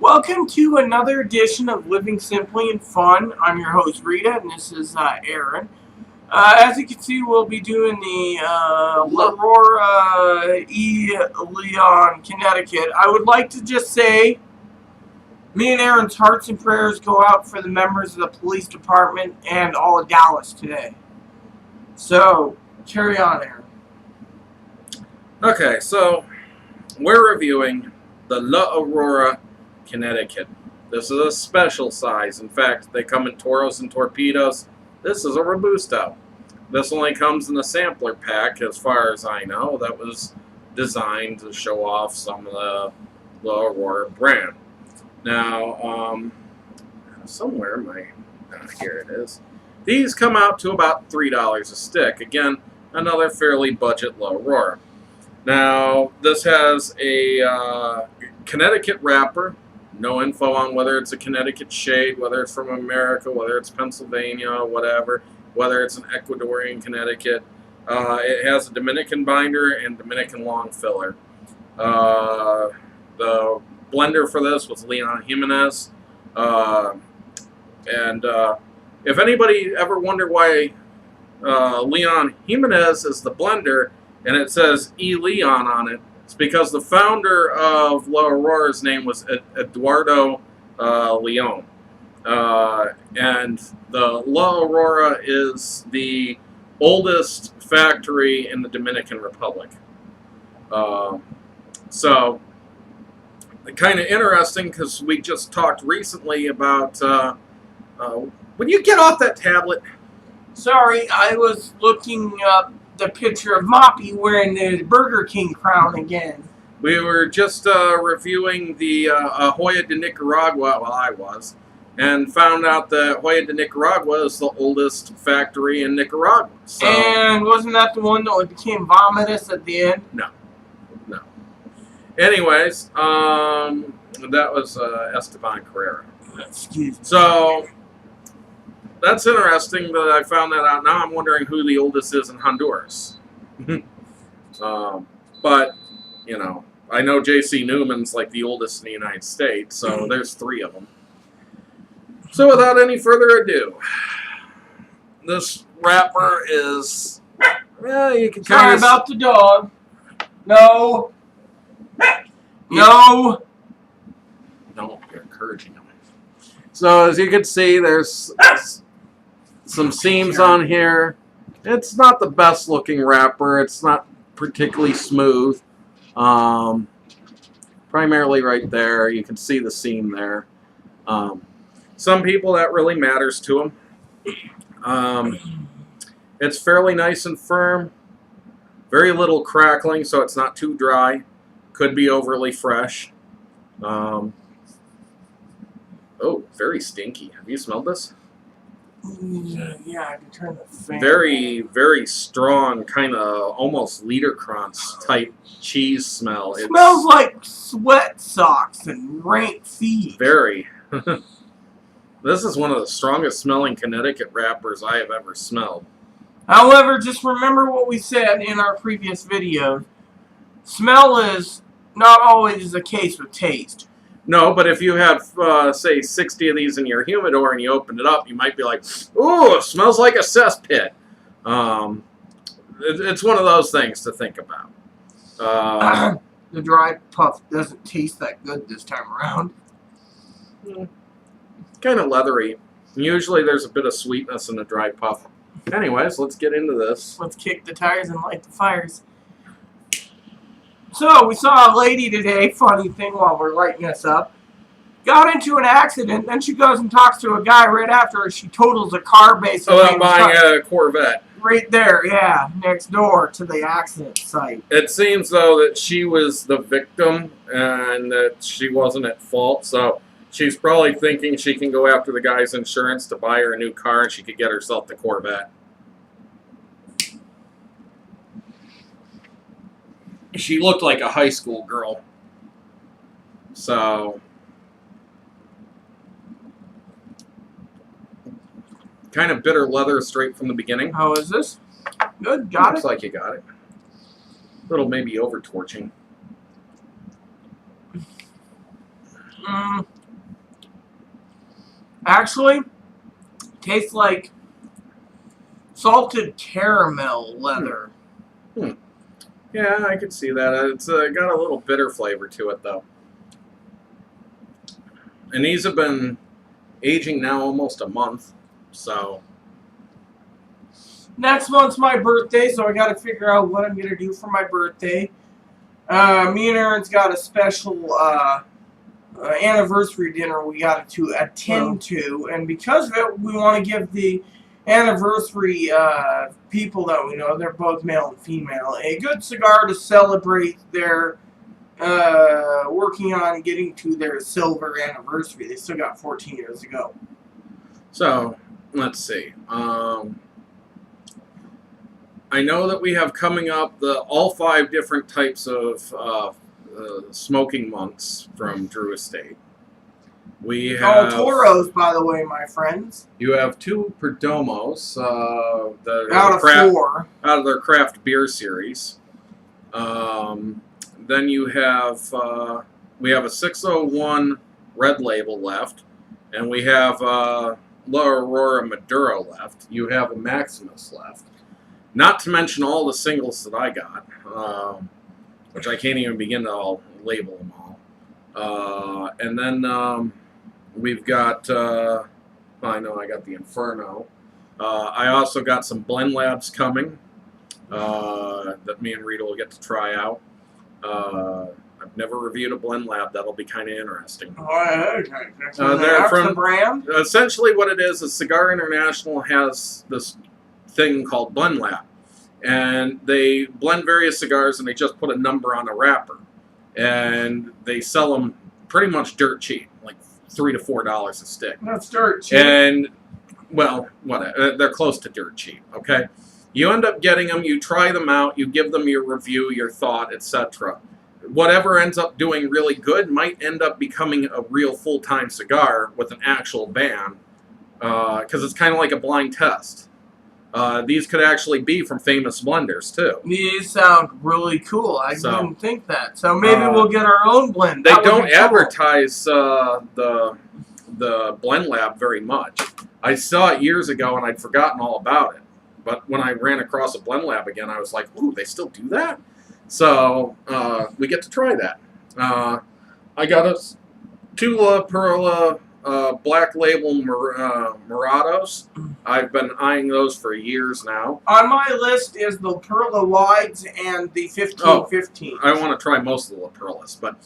Welcome to another edition of Living Simply and Fun. I'm your host Rita, and this is Aaron. As you can see, we'll be doing the Aurora Connecticut. I would like to just say, me and Aaron's hearts and prayers go out for the members of the police department and all of Dallas today. So, carry on, Aaron. Okay, so we're reviewing the Aurora Connecticut. This is a special size. In fact, they come in Toros and Torpedoes. This is a Robusto. This only comes in a sampler pack, as far as I know. That was designed to show off some of the Aurora brand. Now, somewhere here it is. These come out to about $3 a stick. Again, another fairly budget Aurora. Now, this has a Connecticut wrapper. No info on whether it's a Connecticut shade, whether it's from America, whether it's Pennsylvania, whatever, whether it's an Ecuadorian Connecticut. It has a Dominican binder and Dominican long filler. The blender for this was Leon Jimenez. If anybody ever wondered why Leon Jimenez is the blender and it says E. Leon on it, it's because the founder of La Aurora's name was Eduardo Leon. And the La Aurora is the oldest factory in the Dominican Republic. So, kind of interesting because we just talked recently about... would you get off that tablet? Sorry, I was looking up the picture of Moppy wearing the Burger King crown again. We were just reviewing the Joya de Nicaragua, well, I was, and found out that Joya de Nicaragua is the oldest factory in Nicaragua. So, and wasn't that the one that became vomitous at the end? No. Anyways, that was Esteban Carrera. Excuse me. So, that's interesting that I found that out. Now I'm wondering who the oldest is in Honduras. But, you know, I know J.C. Newman's like the oldest in the United States, so there's 3 of them. So without any further ado, this wrapper is, well, you can Sorry about the dog. No. No. No, you're encouraging him. So as you can see, there's some seams on here. It's not the best looking wrapper. It's not particularly smooth. Primarily right there. You can see the seam there. Some people that really matters to them. It's fairly nice and firm. Very little crackling, so it's not too dry. Could be overly fresh. Oh, very stinky. Have you smelled this? Yeah, I can turn the fan. Very, very strong, kind of almost Liederkranz type cheese smell. It smells like sweat socks and rank feet. Very. This is one of the strongest smelling Connecticut wrappers I have ever smelled. However, just remember what we said in our previous videos. Smell is not always the case with taste. No, but if you have, say, 60 of these in your humidor and you open it up, you might be like, ooh, it smells like a cesspit. It's one of those things to think about. The dry puff doesn't taste that good this time around. Kind of leathery. Usually there's a bit of sweetness in the dry puff. Anyways, let's get into this. Let's kick the tires and light the fires. So, we saw a lady today, funny thing while we're lighting this up, got into an accident, then she goes and talks to a guy right after she totals a car basically. Oh, I'm buying a Corvette. Right there, yeah, next door to the accident site. It seems, though, that she was the victim and that she wasn't at fault, so she's probably thinking she can go after the guy's insurance to buy her a new car and she could get herself the Corvette. She looked like a high school girl. So, kind of bitter leather straight from the beginning. How is this? Good, got it. Looks like you got it. A little maybe over torching. Mm, actually, tastes like salted caramel leather. Yeah, I could see that. It's got a little bitter flavor to it, though. And these have been aging now almost a month, so... Next month's my birthday, so I got to figure out what I'm going to do for my birthday. Me and Aaron's got a special anniversary dinner we got to attend to, and because of it, we want to give the anniversary people that we know, they're both male and female, a good cigar to celebrate their working on getting to their silver anniversary. They still got 14 years to go. So, let's see. I know that we have coming up all 5 different types of smoking months from Drew Estate. We have Toros, by the way, my friends. You have 2 Perdomos Out of 4. out of their craft beer series. Then you have we have a 601 red label left, and we have La Aurora Maduro left. You have a Maximus left. Not to mention all the singles that I got, which I can't even begin to all label them all. And then we've got, I know I got the Inferno. I also got some blend labs coming that me and Rita will get to try out. I've never reviewed a blend lab. That'll be kind of interesting. Okay. They're from the brand? Essentially what it is Cigar International has this thing called Blend Lab, and they blend various cigars and they just put a number on a wrapper, and they sell them pretty much dirt cheap, like $3 to $4 a stick. That's dirt cheap. And well, whatever, they're close to dirt cheap. Okay, you end up getting them, you try them out, you give them your review, your thought, etc. Whatever ends up doing really good might end up becoming a real full-time cigar with an actual ban, because it's kind of like a blind test. These could actually be from famous blenders, too. These sound really cool. I didn't think that. So maybe we'll get our own blend. They don't advertise the Blend Lab very much. I saw it years ago, and I'd forgotten all about it. But when I ran across a Blend Lab again, I was like, ooh, they still do that? So we get to try that. I got us 2 La Perla Black Label Morados. I've been eyeing those for years now. On my list is the Perla Wides and the 1515. I want to try most of the La Perlas, but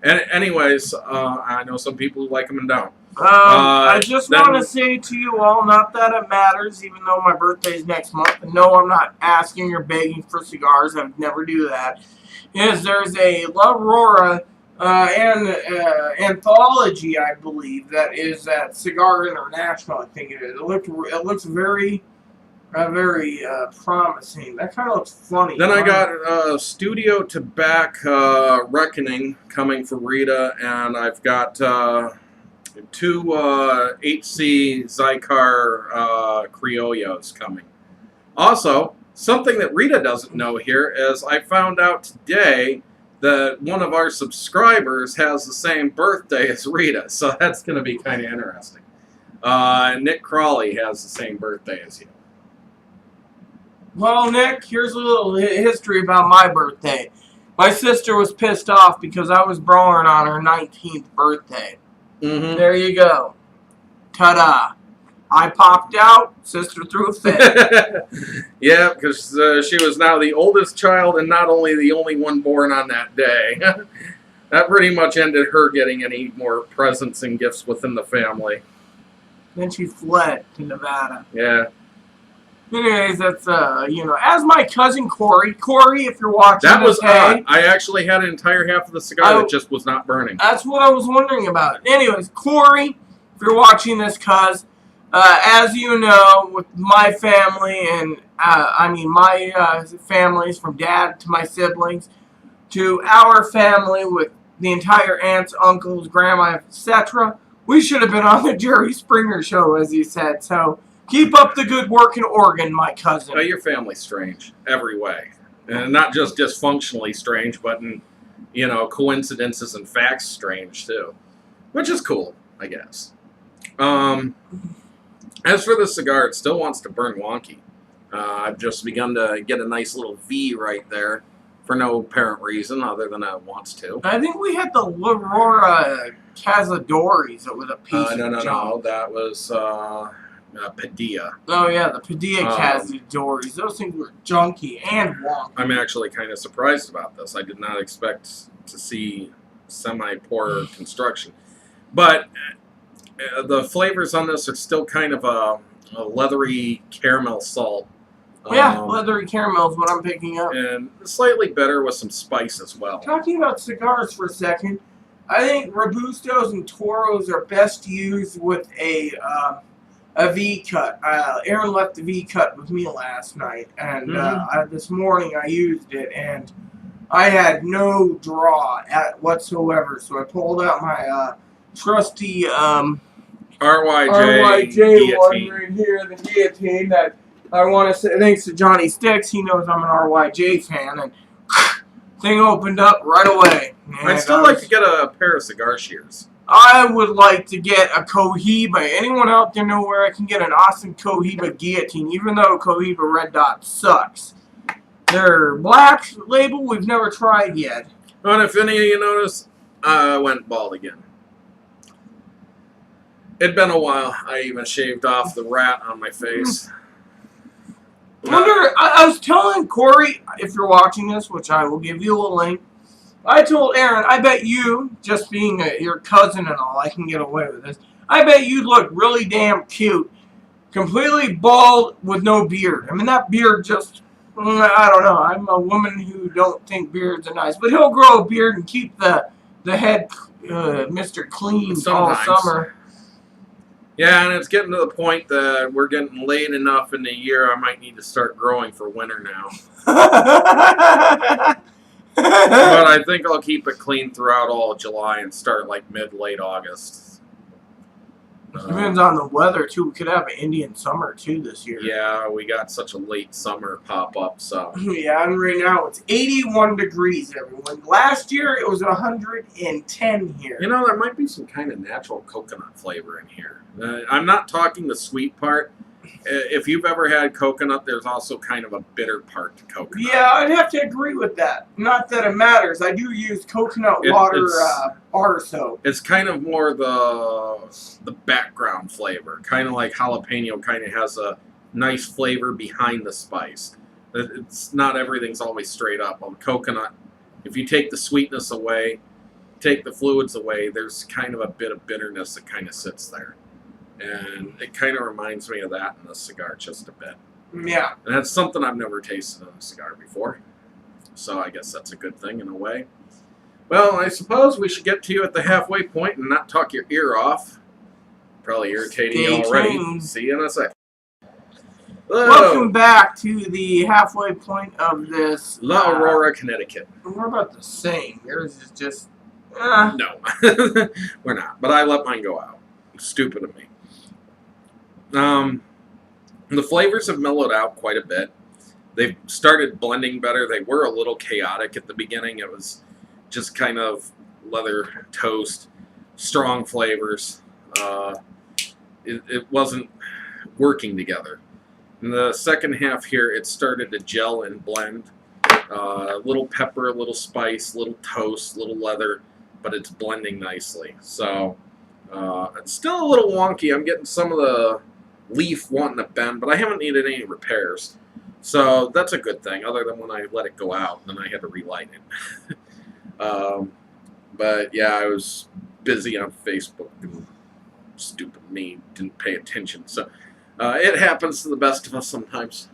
anyways, I know some people who like them and don't. I just want to say to you all, not that it matters, even though my birthday is next month, and no, I'm not asking or begging for cigars, I would never do that, is there's a La Aurora anthology, I believe, that is at Cigar International, I think it is. It looks very promising. That kind of looks funny. Then I got Studio to Back Reckoning coming for Rita, and I've got 2 HC Cigar Criollos coming. Also, something that Rita doesn't know here is I found out today that one of our subscribers has the same birthday as Rita, so that's going to be kind of interesting. Nick Crawley has the same birthday as you. Well, Nick, here's a little history about my birthday. My sister was pissed off because I was born on her 19th birthday. Mm-hmm. There you go. Ta-da. I popped out, sister threw a fit. Yeah, because she was now the oldest child and not only the only one born on that day. That pretty much ended her getting any more presents and gifts within the family. Then she fled to Nevada. Yeah. Anyways, that's, as my cousin Corey, if you're watching that was odd. I actually had an entire half of the cigar that just was not burning. That's what I was wondering about. Anyways, Corey, if you're watching this, cuz, as you know, with my family, and my families from dad to my siblings, to our family with the entire aunts, uncles, grandma, etc., we should have been on the Jerry Springer show, as he said. So keep up the good work in Oregon, my cousin. Your family's strange every way, and not just dysfunctionally strange, but in coincidences and facts strange too. which is cool, I guess. As for the cigar, it still wants to burn wonky. I've just begun to get a nice little V right there for no apparent reason other than it wants to. I think we had the Aurora Cazadores. It was a piece of No. junk. That was Padilla. Oh, yeah, the Padilla Cazadores. Those things were junky and wonky. I'm actually kind of surprised about this. I did not expect to see semi-poor construction. But the flavors on this are still kind of a leathery caramel salt. Yeah, leathery caramel is what I'm picking up. And slightly bitter with some spice as well. Talking about cigars for a second, I think Robustos and Toros are best used with a V cut. Aaron left the V cut with me last night, and this morning I used it, and I had no draw whatsoever. So I pulled out my trusty RYJ one right here, the guillotine that I want to say thanks to Johnny Sticks. He knows I'm an RYJ fan, and thing opened up right away. I'd still like to get a pair of cigar shears. I would like to get a Cohiba. Anyone out there know where I can get an awesome Cohiba guillotine, even though Cohiba Red Dot sucks? Their black label we've never tried yet. And if any of you notice, I went bald again. It'd been a while. I even shaved off the rat on my face. I was telling Corey, if you're watching this, which I will give you a link, I told Aaron, I bet you, just being your cousin and all, I can get away with this. I bet you'd look really damn cute, completely bald with no beard. I mean, that beard just, I don't know. I'm a woman who don't think beards are nice. But he'll grow a beard and keep the head Mr. Clean all summer. Yeah, and it's getting to the point that we're getting late enough in the year I might need to start growing for winter now. But I think I'll keep it clean throughout all July and start like mid-late August. Depends on the weather, too. We could have an Indian summer, too, this year. Yeah, we got such a late summer pop-up, so... Yeah, and right now it's 81 degrees, everyone. Last year, it was 110 here. You know, there might be some kind of natural coconut flavor in here. I'm not talking the sweet part. If you've ever had coconut, there's also kind of a bitter part to coconut. Yeah, I'd have to agree with that. Not that it matters. I do use coconut water bar soap. It's kind of more the background flavor. Kind of like jalapeno kind of has a nice flavor behind the spice. It's not everything's always straight up. On coconut, if you take the sweetness away, take the fluids away, there's kind of a bit of bitterness that kind of sits there. And it kind of reminds me of that in the cigar just a bit. Yeah. And that's something I've never tasted in a cigar before. So I guess that's a good thing in a way. Well, I suppose we should get to you at the halfway point and not talk your ear off. Probably irritating you already. Tuned. See you in a second. Hello. Welcome back to the halfway point of this. Aurora, Connecticut. We're about the same. Yours is just... No, we're not. But I let mine go out. Stupid of me. The flavors have mellowed out quite a bit. They've started blending better. They were a little chaotic at the beginning. It was just kind of leather toast, strong flavors. It wasn't working together. In the second half here, it started to gel and blend. A little pepper, a little spice, a little toast, a little leather, but it's blending nicely. So it's still a little wonky. I'm getting some of the leaf wanting to bend, but I haven't needed any repairs. So that's a good thing, other than when I let it go out, and then I had to relight it. But yeah, I was busy on Facebook, and stupid me, didn't pay attention. So it happens to the best of us sometimes.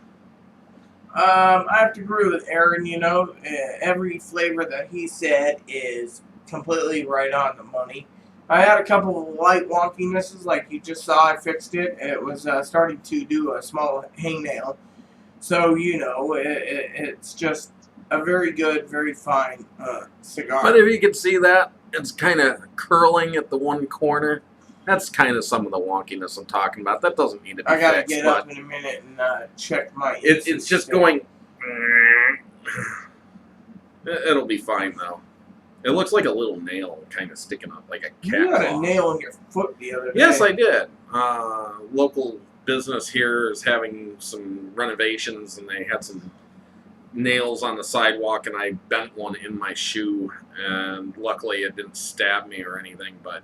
I have to agree with Aaron. You know, every flavor that he said is completely right on the money. I had a couple of light wonkinesses, like you just saw. I fixed it. It was starting to do a small hangnail. So, you know, it's just a very good, very fine cigar. But if you can see that, it's kind of curling at the one corner. That's kind of some of the wonkiness I'm talking about. That doesn't need to be fixed. I got to get up in a minute and check my... It's just going... It'll be fine, though. It looks like a little nail kind of sticking up, like a cat You got claw. a nail in your foot the other day. Yes, I did. Local business here is having some renovations, and they had some nails on the sidewalk, and I bent one in my shoe, and luckily it didn't stab me or anything, but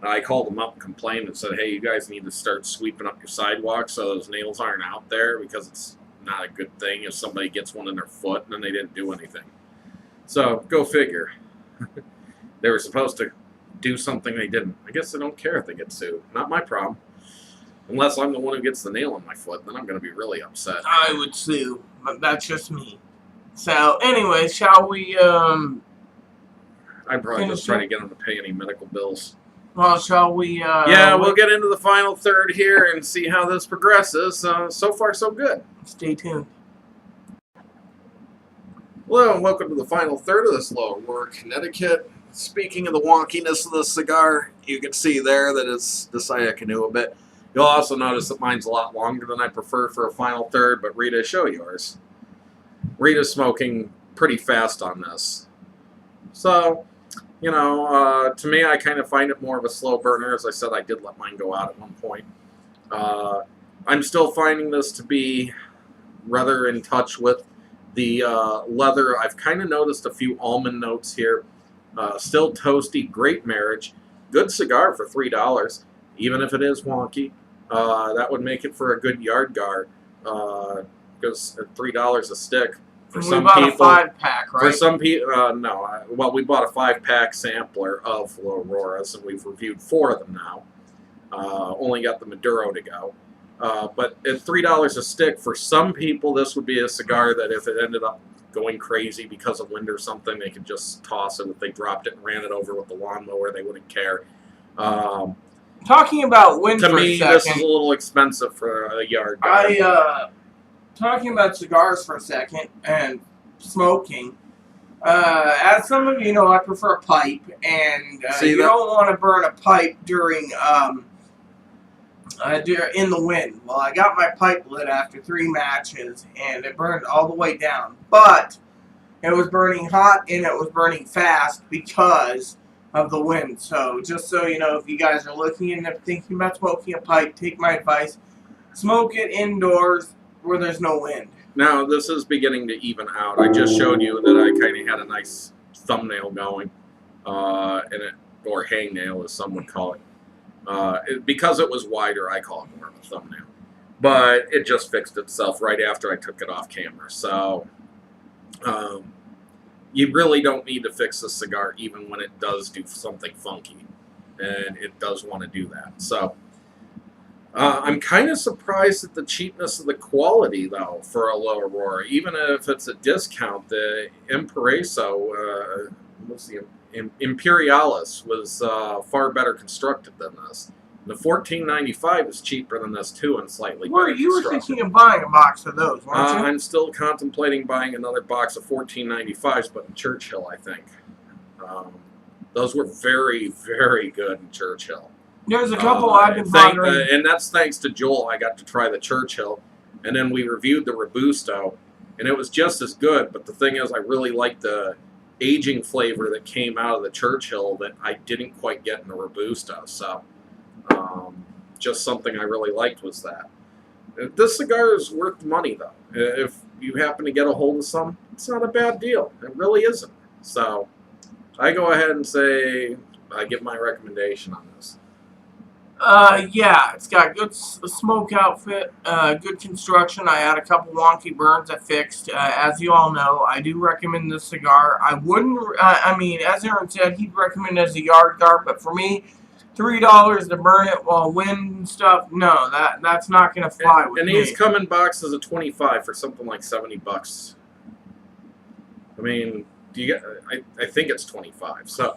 I called them up and complained and said, hey, you guys need to start sweeping up your sidewalk so those nails aren't out there, because it's not a good thing if somebody gets one in their foot and then they didn't do anything. So, go figure. They were supposed to do something they didn't. I guess they don't care if they get sued. Not my problem. Unless I'm the one who gets the nail in my foot, then I'm going to be really upset. I would sue, but that's just me. So, anyway, shall we, I'd probably finish just try up? to get them to pay any medical bills. Well, shall we, Yeah, we'll get into the final third here and see how this progresses. So far, so good. Stay tuned. Hello, and welcome to the final third of this Aurora, Connecticut. Speaking of the wonkiness of the cigar, you can see there that it's decided canoe a bit. You'll also notice that mine's a lot longer than I prefer for a final third, but Rita, show yours. Rita's smoking pretty fast on this. So, you know, to me, I kind of find it more of a slow burner. As I said, I did let mine go out at one point. I'm still finding this to be rather in touch with the leather. I've kind of noticed a few almond notes here. Still toasty, great marriage. Good cigar for $3, even if it is wonky. That would make it for a good yard guard, because at $3 a stick. For And some we bought people, a 5-pack, right? for some people, no. Well, we bought a 5-pack sampler of Auroras, and we've reviewed 4 of them now. Only got the Maduro to go. But at $3 a stick, for some people, this would be a cigar that if it ended up going crazy because of wind or something, they could just toss it. If they dropped it and ran it over with the lawnmower, they wouldn't care. Talking about wind To for me, a second, this is a little expensive for a yard guard. Talking about cigars for a second and smoking. As some of you know, I prefer a pipe, and you don't want to burn a pipe during in the wind. Well, I got my pipe lit after 3 matches, and it burned all the way down. But it was burning hot, and it was burning fast because of the wind. So, just so you know, if you guys are looking and thinking about smoking a pipe, take my advice. Smoke it indoors where there's no wind. Now, this is beginning to even out. I just showed you that I kind of had a nice thumbnail going, or hangnail, as some would call it. Because it was wider, I call it more of a thumbnail. But it just fixed itself right after I took it off camera. So, you really don't need to fix a cigar even when it does do something funky. And it does want to do that. So, I'm kind of surprised at the cheapness of the quality, though, for a low Aurora. Even if it's a discount, the Impreso, Imperialis was far better constructed than this. The $14.95 is cheaper than this, too, and slightly better You were constructed. thinking of buying a box of those, weren't you? I'm still contemplating buying another box of $14.95s, but in Churchill, I think. Those were very, very good in Churchill. There's a couple I've been pondering. And that's thanks to Joel. I got to try the Churchill, and then we reviewed the Robusto, and it was just as good. But the thing is, I really liked the aging flavor that came out of the Churchill that I didn't quite get in the Robusto. So, just something I really liked was that. This cigar is worth the money, though. If you happen to get a hold of some, it's not a bad deal. It really isn't. So, I go ahead and say I give my recommendation on this. Yeah, it's got good smoke outfit, good construction. I had a couple wonky burns I fixed. As you all know, I do recommend this cigar. I wouldn't, I mean, as Aaron said, he'd recommend it as a yard guard, but for me, $3 to burn it while wind and stuff, no, that's not going to fly with me. And these come in boxes of 25 for something like $70. I mean, do you get? I think it's 25. So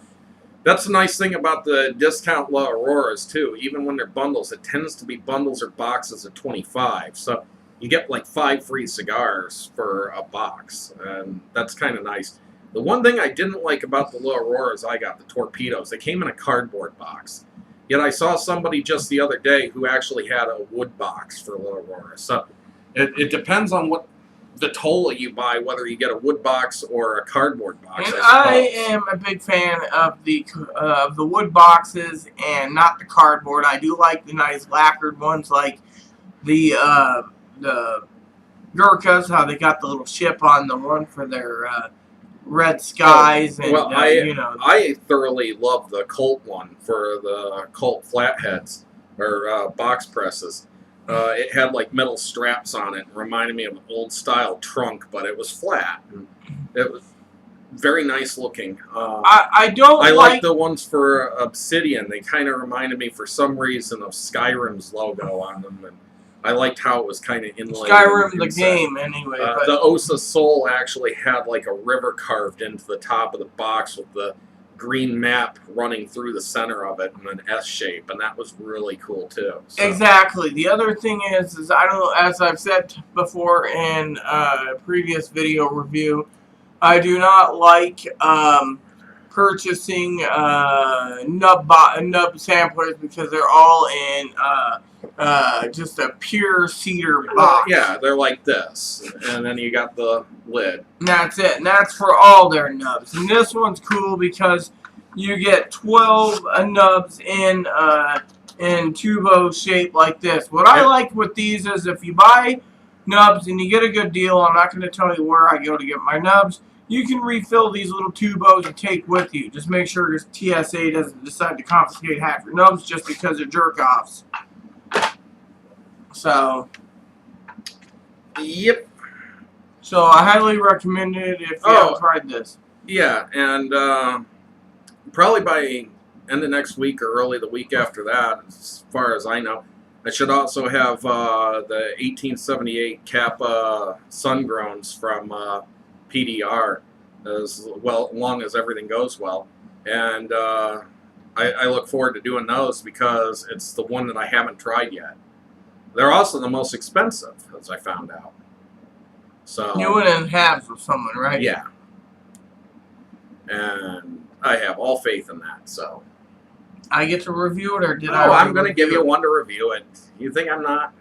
that's the nice thing about the discount La Auroras too. Even when they're bundles, it tends to be bundles or boxes of 25. So you get like 5 free cigars for a box, and that's kind of nice. The one thing I didn't like about the La Auroras I got, the torpedoes, they came in a cardboard box. Yet I saw somebody just the other day who actually had a wood box for La Aurora. So it depends on what vitola you buy, whether you get a wood box or a cardboard box. And I suppose. am a big fan of the wood boxes and not the cardboard. I do like the nice lacquered ones, like the Gurkhas, how they got the little ship on the one for their red skies, and well, you know. I thoroughly love the Colt one for the Colt flatheads or box presses. It had like metal straps on it, reminded me of an old style trunk, but it was flat. It was very nice looking. I don't I like like the ones for Obsidian. They kind of reminded me for some reason of Skyrim's logo on them, and I liked how it was kind of inlaid. Skyrim the game anyway. But the Osa Soul actually had like a river carved into the top of the box with the green map running through the center of it in an S shape, and that was really cool too. So. Exactly. The other thing is I don't, as I've said before in a previous video review, I do not like purchasing nub samplers because they're all in just a pure cedar box. Yeah, they're like this, and then you got the lid. And that's it, and that's for all their nubs. And this one's cool because you get 12 nubs in tubo shape like this. What I like with these is if you buy nubs and you get a good deal, I'm not going to tell you where I go to get my nubs, you can refill these little tubos and take with you. Just make sure your TSA doesn't decide to confiscate half your nubs just because they're jerk-offs. So, yep. So I highly recommend it if you haven't tried this. Yeah, and probably by end of next week or early the week after that, as far as I know, I should also have the 1878 Kappa Sungrowns from PDR, as well, long as everything goes well. And I look forward to doing those because it's the one that I haven't tried yet. They're also the most expensive, as I found out. So You went in halves with someone, right? yeah, and I have all faith in that. So I get to review it, or did oh, I? I'm going to give you one to review it. You think I'm not?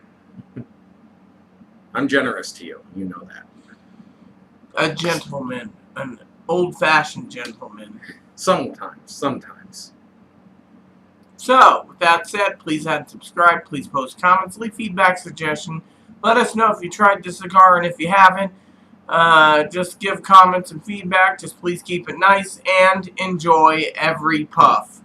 I'm generous to you. You know that. A gentleman, an old-fashioned gentleman. Sometimes. So, with that said, please add and subscribe. Please post comments, leave feedback, suggestion. Let us know if you tried this cigar, and if you haven't, just give comments and feedback. Just please keep it nice and enjoy every puff.